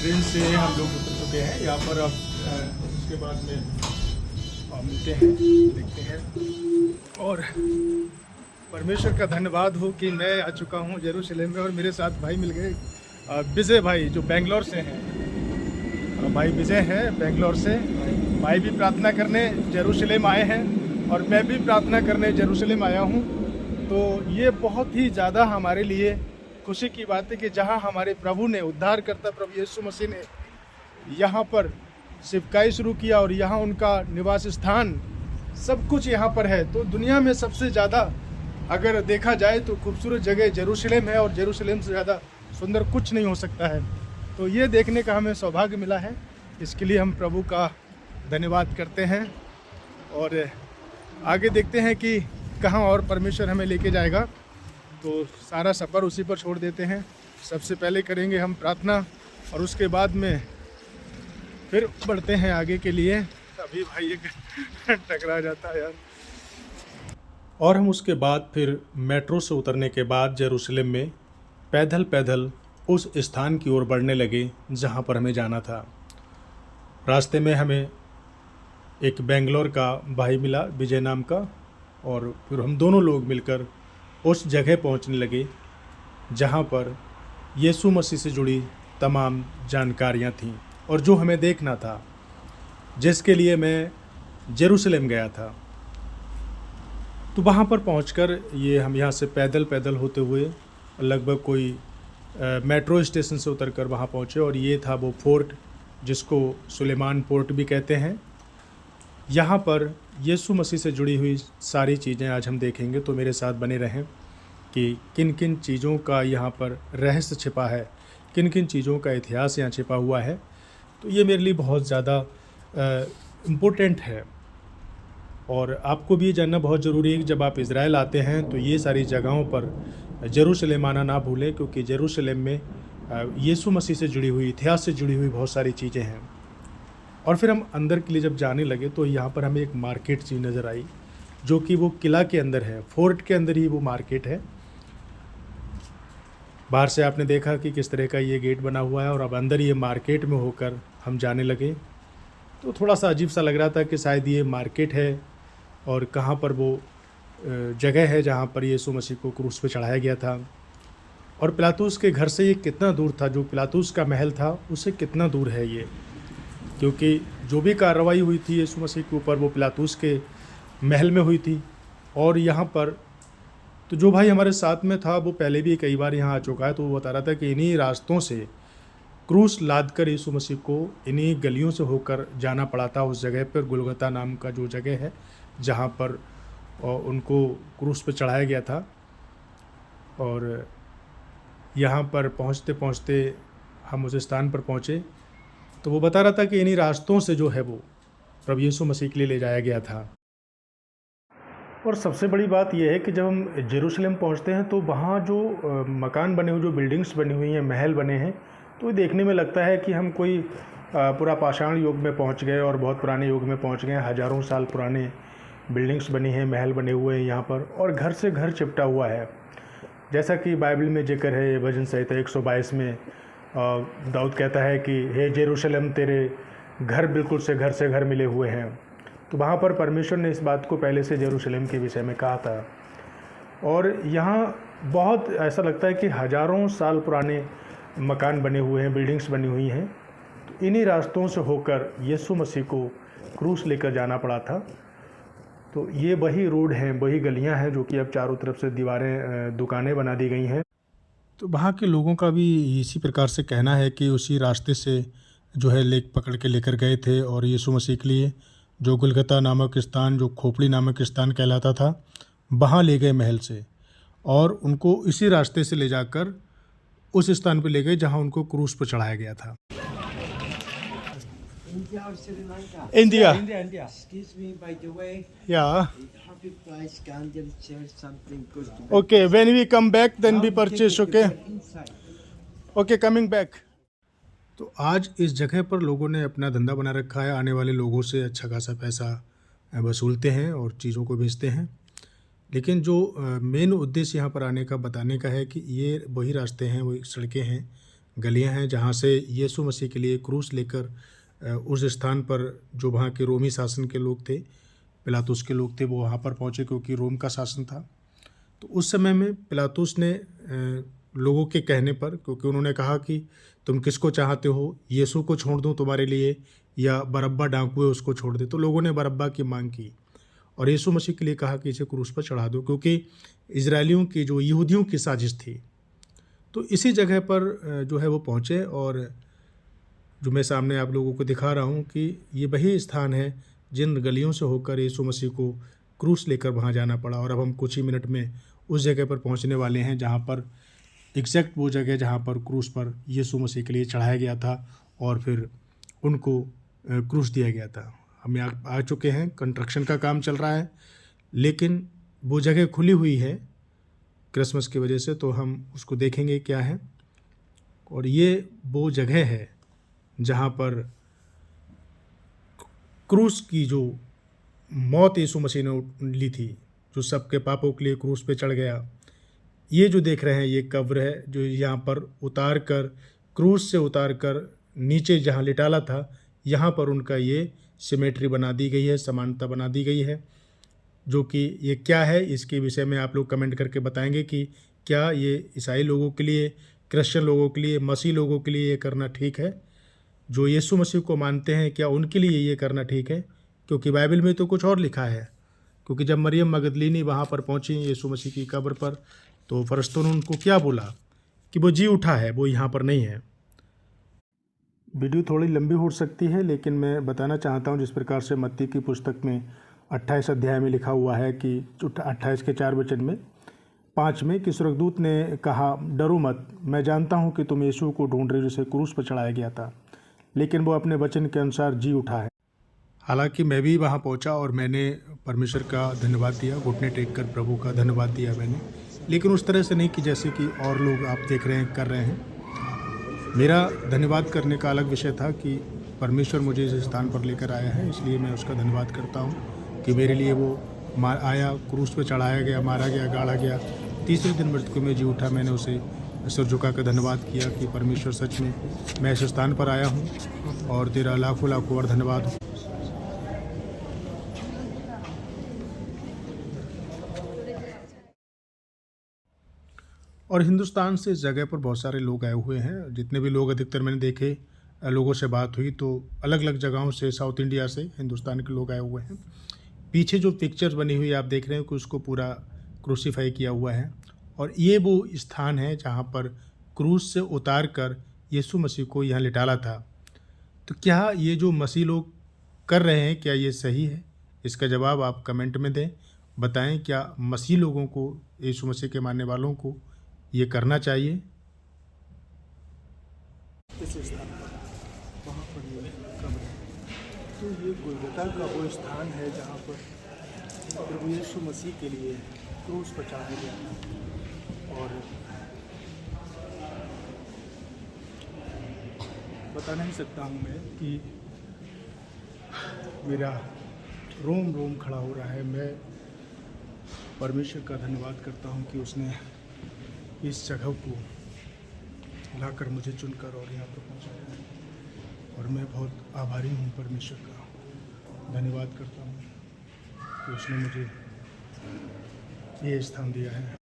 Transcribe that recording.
Train से हम लोग उतर चुके हैं यहाँ पर। अब उसके बाद में मिलते हैं, देखते हैं। और परमेश्वर का धन्यवाद हो कि मैं आ चुका हूँ यरूशलेम में, और मेरे साथ भाई मिल गए, विजय भाई जो बेंगलोर से हैं। भाई विजय हैं बेंगलोर से। भाई भी प्रार्थना करने यरूशलेम आए हैं और मैं भी प्रार्थना करने यरूशलेम आया हूँ। तो ये बहुत ही ज़्यादा हमारे लिए खुशी की बात है कि जहाँ हमारे प्रभु ने, उद्धारकर्ता प्रभु यीशु मसीह ने यहाँ पर सेवकाई शुरू किया और यहाँ उनका निवास स्थान, सब कुछ यहाँ पर है। तो दुनिया में सबसे ज़्यादा अगर देखा जाए तो खूबसूरत जगह यरूशलेम है, और यरूशलेम से ज़्यादा सुंदर कुछ नहीं हो सकता है। तो ये देखने का हमें सौभाग्य मिला है, इसके लिए हम प्रभु का धन्यवाद करते हैं। और आगे देखते हैं कि कहाँ और परमेश्वर हमें लेके जाएगा। तो सारा सफ़र उसी पर छोड़ देते हैं। सबसे पहले करेंगे हम प्रार्थना, और उसके बाद में फिर बढ़ते हैं आगे के लिए। अभी भाई एक टकरा जाता है यार। और हम उसके बाद फिर मेट्रो से उतरने के बाद यरूशलेम में पैदल पैदल उस स्थान की ओर बढ़ने लगे जहाँ पर हमें जाना था। रास्ते में हमें एक बेंगलोर का भाई मिला, विजय नाम का, और फिर हम दोनों लोग मिलकर उस जगह पहुँचने लगे जहाँ पर यीशु मसीह से जुड़ी तमाम जानकारियाँ थीं और जो हमें देखना था, जिसके लिए मैं यरूशलेम गया था। तो वहाँ पर पहुंचकर ये हम यहाँ से पैदल पैदल होते हुए लगभग कोई मेट्रो स्टेशन से उतरकर वहाँ पहुँचे, और ये था वो फोर्ट जिसको सुलेमान पोर्ट भी कहते हैं। यहाँ पर यीशु मसीह से जुड़ी हुई सारी चीज़ें आज हम देखेंगे। तो मेरे साथ बने रहें कि किन किन चीज़ों का यहाँ पर रहस्य छिपा है, किन किन चीज़ों का इतिहास यहाँ छिपा हुआ है। तो ये मेरे लिए बहुत ज़्यादा इम्पोर्टेंट है, और आपको भी ये जानना बहुत ज़रूरी है कि जब आप इज़राइल आते हैं तो ये सारी जगहों पर यरूशलेम आना ना भूलें, क्योंकि यरूशलेम में यीशु मसीह से जुड़ी हुई, इतिहास से जुड़ी हुई बहुत सारी चीज़ें हैं। और फिर हम अंदर के लिए जब जाने लगे तो यहाँ पर हमें एक मार्केट सी नज़र आई, जो कि वो किला के अंदर है, फोर्ट के अंदर ही वो मार्केट है। बाहर से आपने देखा कि किस तरह का ये गेट बना हुआ है, और अब अंदर ये मार्केट में होकर हम जाने लगे। तो थोड़ा सा अजीब सा लग रहा था कि शायद ये मार्केट है और कहाँ पर वो जगह है जहाँ पर यीशु मसीह को क्रूस पे चढ़ाया गया था, और पिलातुस के घर से ये कितना दूर था, जो पिलातुस का महल था उससे कितना दूर है ये। क्योंकि जो भी कार्रवाई हुई थी यीशु मसीह के ऊपर वो पिलातुस के महल में हुई थी। और यहाँ पर तो जो भाई हमारे साथ में था वो पहले भी कई बार यहाँ आ चुका है, तो वो बता रहा था कि इन्हीं रास्तों से क्रूस लादकर यीशु मसीह को इन्हीं गलियों से होकर जाना पड़ा था उस जगह पर, गुलगुता नाम का जो जगह है जहाँ पर उनको क्रूस पर चढ़ाया गया था। और यहाँ पर पहुँचते पहुँचते हम उस स्थान पर पहुँचे, तो वो बता रहा था कि इन्हीं रास्तों से जो है वो प्रभु यीशु मसीह के लिए ले जाया गया था। और सबसे बड़ी बात यह है कि जब हम यरूशलेम पहुंचते हैं तो वहाँ जो मकान बने हुए, जो बिल्डिंग्स बनी हुई हैं, महल बने हैं, तो ये देखने में लगता है कि हम कोई पूरा पाषाण युग में पहुंच गए और बहुत पुराने युग में पहुंच गए। हज़ारों साल पुराने बिल्डिंग्स बनी हैं, महल बने हुए हैं यहाँ पर, और घर से घर चिपटा हुआ है। जैसा कि बाइबल में जिक्र है, भजन संहिता 122 में दाऊद कहता है कि हे यरूशलेम, तेरे घर बिल्कुल से घर मिले हुए हैं। तो वहाँ पर परमेश्वर ने इस बात को पहले से यरूशलेम के विषय में कहा था। और यहाँ बहुत ऐसा लगता है कि हज़ारों साल पुराने मकान बने हुए हैं, बिल्डिंग्स बनी हुई हैं। तो इन्हीं रास्तों से होकर यीशु मसीह को क्रूस लेकर जाना पड़ा था। तो ये वही रोड हैं, वही गलियाँ हैं जो कि अब चारों तरफ से दीवारें, दुकानें बना दी गई हैं। तो वहाँ के लोगों का भी इसी प्रकार से कहना है कि उसी रास्ते से जो है पकड़ के लेकर गए थे, और यीशु मसीह के लिए जो गुलगुता नामक स्थान, जो खोपड़ी नामक स्थान कहलाता था, वहाँ ले गए महल से, और उनको इसी रास्ते से ले जाकर उस स्थान पर ले गए जहाँ उनको क्रूस पर चढ़ाया गया था। India or Sri Lanka? India. India. Excuse me, by the way. Yeah. Happy price candle share something good. Okay, when we come back then we Now purchase, take it okay? to inside. Okay, coming back. तो आज इस जगह पर लोगों ने अपना धंधा बना रखा है, आने वाले लोगों से अच्छा खासा पैसा वसूलते हैं और चीज़ों को बेचते हैं। लेकिन जो मेन उद्देश्य यहाँ पर आने का, बताने का है कि ये वही रास्ते हैं, वही सड़कें हैं गलियां हैं जहां से यीशु मसीह के लिए क्रूस लेकर उस स्थान पर जो वहाँ के रोमी शासन के लोग थे, पिलातुस के लोग थे, वो वहाँ पर पहुँचे क्योंकि रोम का शासन था। तो उस समय में पिलातुस ने लोगों के कहने पर, क्योंकि उन्होंने कहा कि तुम किसको चाहते हो, यीशु को छोड़ दूं तुम्हारे लिए या बरअब्बा डाकू है उसको छोड़ दे। तो लोगों ने बरअब्बा की मांग की और यीशु मसीह के लिए कहा कि इसे क्रूस पर चढ़ा दो, क्योंकि इजरायलियों की जो यहूदियों की साजिश थी। तो इसी जगह पर जो है वो पहुँचे और जो मैं सामने आप लोगों को दिखा रहा हूँ कि ये वही स्थान है जिन गलियों से होकर यीशु मसीह को क्रूस लेकर वहाँ जाना पड़ा। और अब हम कुछ ही मिनट में उस जगह पर पहुँचने वाले हैं जहाँ पर एग्जैक्ट वो जगह जहाँ पर क्रूस पर यीशु मसीह के लिए चढ़ाया गया था और फिर उनको क्रूस दिया गया था। हम यहाँ आ चुके हैं, कंस्ट्रक्शन का काम चल रहा है, लेकिन वो जगह खुली हुई है क्रिसमस की वजह से, तो हम उसको देखेंगे क्या है। और ये वो जगह है जहाँ पर क्रूस की जो मौत यीशु मसीह ने ली थी, जो सबके पापों के लिए क्रूस पे चढ़ गया। ये जो देख रहे हैं ये कब्र है जो यहाँ पर उतार कर, क्रूस से उतार कर नीचे जहाँ लिटाला था, यहाँ पर उनका ये सिमेट्री बना दी गई है, समानता बना दी गई है। जो कि ये क्या है इसके विषय में आप लोग कमेंट करके बताएंगे कि क्या ये ईसाई लोगों के लिए, क्रिश्चियन लोगों के लिए, मसीह लोगों के लिए ये करना ठीक है। जो यीशु मसीह को मानते हैं क्या उनके लिए ये करना ठीक है, क्योंकि बाइबल में तो कुछ और लिखा है। क्योंकि जब मरियम मगदलीनी वहाँ पर पहुँची यीशु मसीह की कब्र पर, तो फरिश्तों ने उनको क्या बोला कि वो जी उठा है, वो यहाँ पर नहीं है। वीडियो थोड़ी लंबी हो सकती है, लेकिन मैं बताना चाहता हूँ जिस प्रकार से मत्ती की पुस्तक में 28 अध्याय में लिखा हुआ है कि 28 के 4 वचन में 5 में कि स्वर्गदूत ने कहा, डरो मत, मैं जानता हूँ कि तुम यीशु को ढूंढ रहे हो जिसे क्रूस पर चढ़ाया गया था, लेकिन वो अपने वचन के अनुसार जी उठा है। हालांकि मैं भी वहाँ पहुँचा और मैंने परमेश्वर का धन्यवाद दिया, घुटने टेक कर प्रभु का धन्यवाद दिया मैंने, लेकिन उस तरह से नहीं कि जैसे कि और लोग आप देख रहे हैं कर रहे हैं। मेरा धन्यवाद करने का अलग विषय था कि परमेश्वर मुझे इस स्थान पर लेकर आया है, इसलिए मैं उसका धन्यवाद करता हूँ कि मेरे लिए वो आया, क्रूस पे चढ़ाया गया, मारा गया, गाड़ा गया, तीसरे दिन मृत्यु में जी उठा। मैंने उसे सिर झुका कर धन्यवाद किया कि परमेश्वर सच में मैं इस स्थान पर आया हूँ और तेरा लाखों लाखों और धन्यवाद हो। और हिंदुस्तान से इस जगह पर बहुत सारे लोग आए हुए हैं। जितने भी लोग अधिकतर मैंने देखे, लोगों से बात हुई तो अलग अलग जगहों से, साउथ इंडिया से, हिंदुस्तान के लोग आए हुए हैं। पीछे जो पिक्चर्स बनी हुई आप देख रहे हैं कि उसको पूरा क्रूसीफाई किया हुआ है और ये वो स्थान है जहाँ पर क्रूस से उतार कर यीशु मसीह को यहाँ लिटाला था। तो क्या ये जो मसीह लोग कर रहे हैं क्या ये सही है? इसका जवाब आप कमेंट में दें, बताएं क्या मसीह लोगों को, यीशु मसीह के मानने वालों को ये करना चाहिए। इस स्थान पर वहाँ पर ये कब्र है, तो ये गोलगोथा का वो स्थान है जहाँ पर प्रभु यीशु मसीह के लिए क्रूस पर चढ़ाया गया था। और बता नहीं सकता हूँ मैं कि मेरा रोम रोम खड़ा हो रहा है। मैं परमेश्वर का धन्यवाद करता हूँ कि उसने इस जगह को लाकर मुझे चुनकर और यहाँ पर पहुँचाया है और मैं बहुत आभारी हूँ परमेश्वर का, धन्यवाद करता हूँ कि उसने मुझे ये स्थान दिया है।